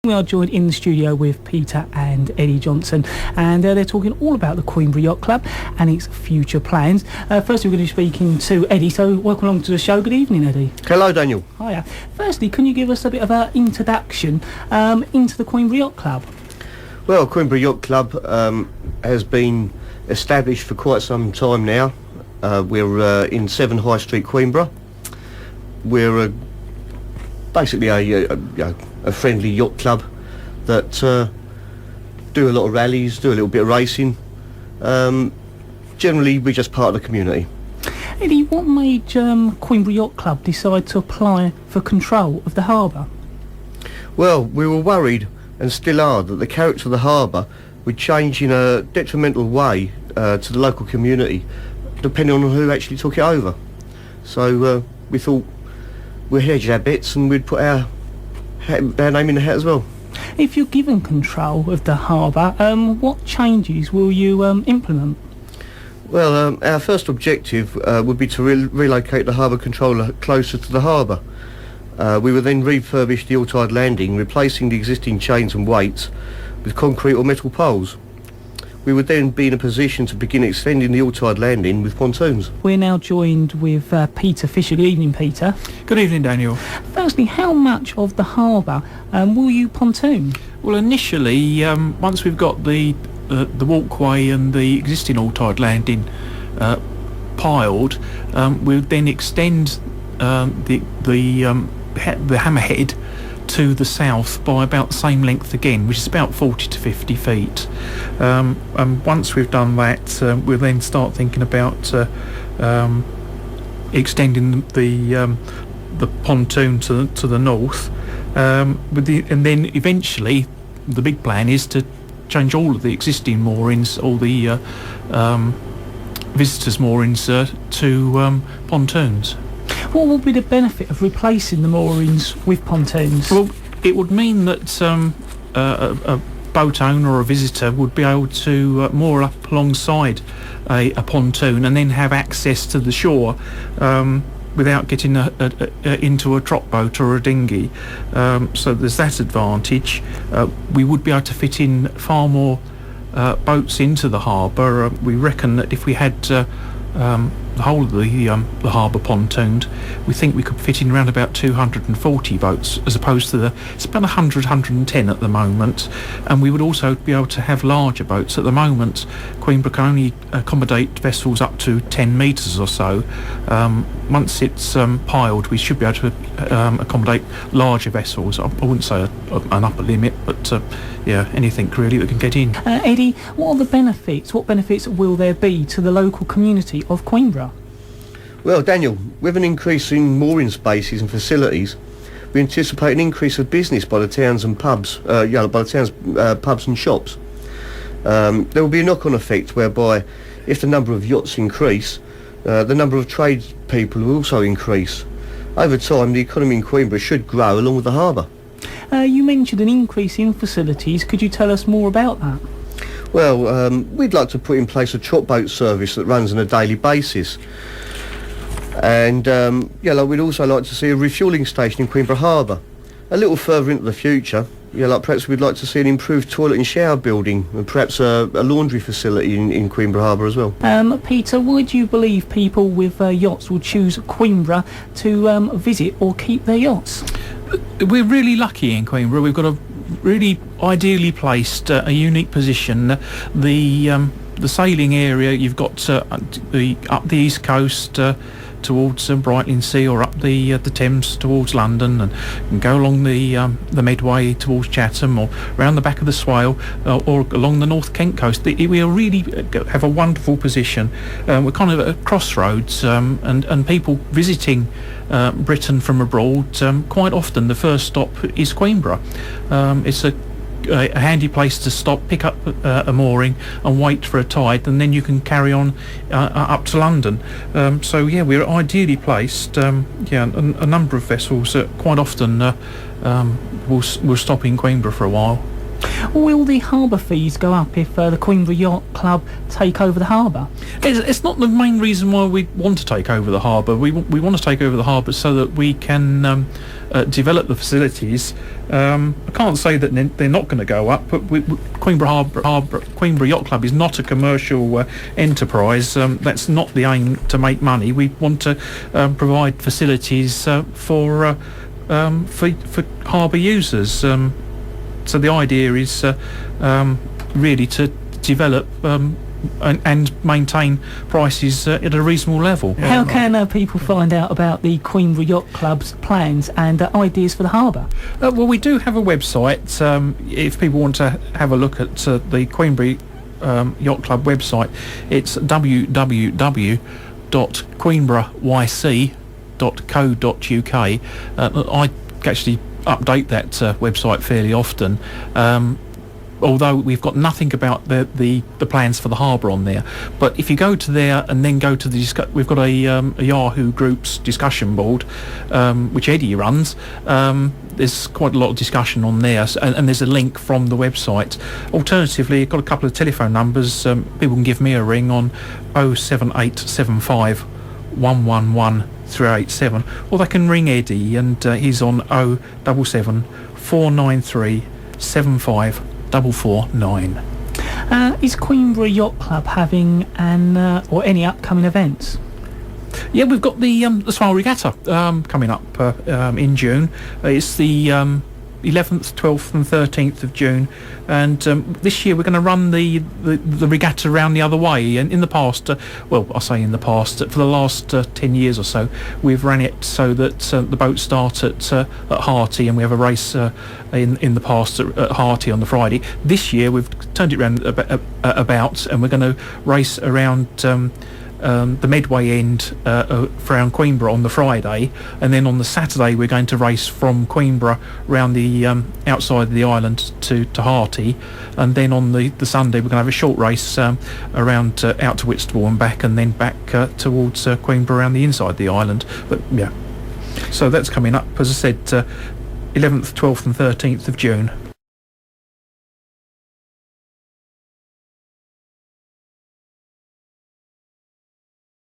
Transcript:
We are joined in the studio with Peter and Eddie Johnson, and they're talking all about the Queenborough Yacht Club and its future plans. Firstly, we're going to be speaking to Eddie, so welcome along to the show. Good evening, Eddie. Hello, Daniel. Hiya. Firstly, can you give us a bit of an introduction into the Queenborough Yacht Club? Well, Queenborough Yacht Club has been established for quite some time now. We're in 7 High Street, Queenborough. We're basically a friendly yacht club that do a lot of rallies, do a little bit of racing. Generally, we're just part of the community. Eddie, what made Queenborough Yacht Club decide to apply for control of the harbour? Well, we were worried, and still are, that the character of the harbour would change in a detrimental way to the local community, depending on who actually took it over. So we thought we'd hedge our bets and we'd put our name in the hat as well. If you're given control of the harbour, what changes will you implement? Well, our first objective would be to relocate the harbour controller closer to the harbour. We would then refurbish the all-tide landing, replacing the existing chains and weights with concrete or metal poles. We would then be in a position to begin extending the all-tide landing with pontoons. We're now joined with Peter Fisher. Good evening, Peter. Good evening, Daniel. Firstly, how much of the harbour will you pontoon? Well, initially, once we've got the walkway and the existing all-tide landing piled, we'll then extend the hammerhead to the south by about the same length again, which is about 40 to 50 feet. And once we've done that, we'll then start thinking about extending the pontoon to the north, and then eventually the big plan is to change all of the existing moorings, all the visitors' moorings, to pontoons. What would be the benefit of replacing the moorings with pontoons? Well, it would mean that a boat owner or a visitor would be able to moor up alongside a pontoon and then have access to the shore without getting into a trot boat or a dinghy. So there's that advantage. We would be able to fit in far more boats into the harbour. We reckon that if we had the whole of the harbour pontooned, we think we could fit in around about 240 boats, as opposed to it's about 110 at the moment. And we would also be able to have larger boats. At the moment, Queenborough can only accommodate vessels up to 10 metres or so. Once it's piled, we should be able to accommodate larger vessels. I wouldn't say an upper limit, but anything really that can get in. Eddie, what are the benefits? What benefits will there be to the local community of Queenborough? Well, Daniel, with an increase in mooring spaces and facilities, we anticipate an increase of business by the towns and pubs, pubs and shops. There will be a knock-on effect whereby, if the number of yachts increase, the number of tradespeople will also increase. Over time, the economy in Queenborough should grow along with the harbour. You mentioned an increase in facilities. Could you tell us more about that? Well, we'd like to put in place a trot boat service that runs on a daily basis. And we'd also like to see a refuelling station in Queenborough Harbour. A little further into the future, perhaps we'd like to see an improved toilet and shower building, and perhaps a laundry facility in Queenborough Harbour as well. Peter, why do you believe people with yachts will choose Queenborough to visit or keep their yachts? We're really lucky in Queenborough. We've got a really ideally placed, a unique position. The sailing area, you've got up the east coast towards Brightling Sea, or up the Thames towards London, and go along the Medway towards Chatham, or round the back of the Swale, or along the North Kent coast. We really have a wonderful position. We're kind of at a crossroads, and people visiting Britain from abroad, quite often the first stop is Queenborough. It's a handy place to stop, pick up a mooring and wait for a tide, and then you can carry on up to London. We're ideally placed. A number of vessels quite often will stop in Queenborough for a while. Will the harbour fees go up if the Queenborough Yacht Club take over the harbour? It's not the main reason why we want to take over the harbour. We want to take over the harbour so that we can develop the facilities. I can't say that they're not going to go up, but Queenborough Yacht Club is not a commercial enterprise. That's not the aim to make money. We want to provide facilities for harbour users. So the idea is really to develop and maintain prices at a reasonable level. How can people find out about the Queenborough Yacht Club's plans and ideas for the harbour? Well, we do have a website. If people want to have a look at the Queenborough Yacht Club website, it's www.queenboroughYC.co.uk. I actually update that website fairly often, although we've got nothing about the plans for the harbour on there. But if you go to there and then go to we've got a Yahoo Groups discussion board, which Eddie runs. There's quite a lot of discussion on there, and there's a link from the website. Alternatively, I've got a couple of telephone numbers. People can give me a ring on 07875 111 387, or they can ring Eddie, and he's on 077 493 75449. Is Queenborough Yacht Club having or any upcoming events? Yeah, we've got the Smile Regatta coming up in June. It's the 11th, 12th and 13th of June, and this year we're going to run the regatta around the other way. And in the past, well, I say in the past, for the last 10 years or so, we've ran it so that the boats start at Harty, and we have a race in the past at Harty on the Friday. This year we've turned it around about, and we're going to race around the Medway end around Queenborough on the Friday, and then on the Saturday we're going to race from Queenborough round the outside of the island to Harty, and then on the Sunday we're going to have a short race around out to Whitstable and back, and then back towards Queenborough around the inside of the island. But yeah, so that's coming up, as I said, 11th, 12th and 13th of June.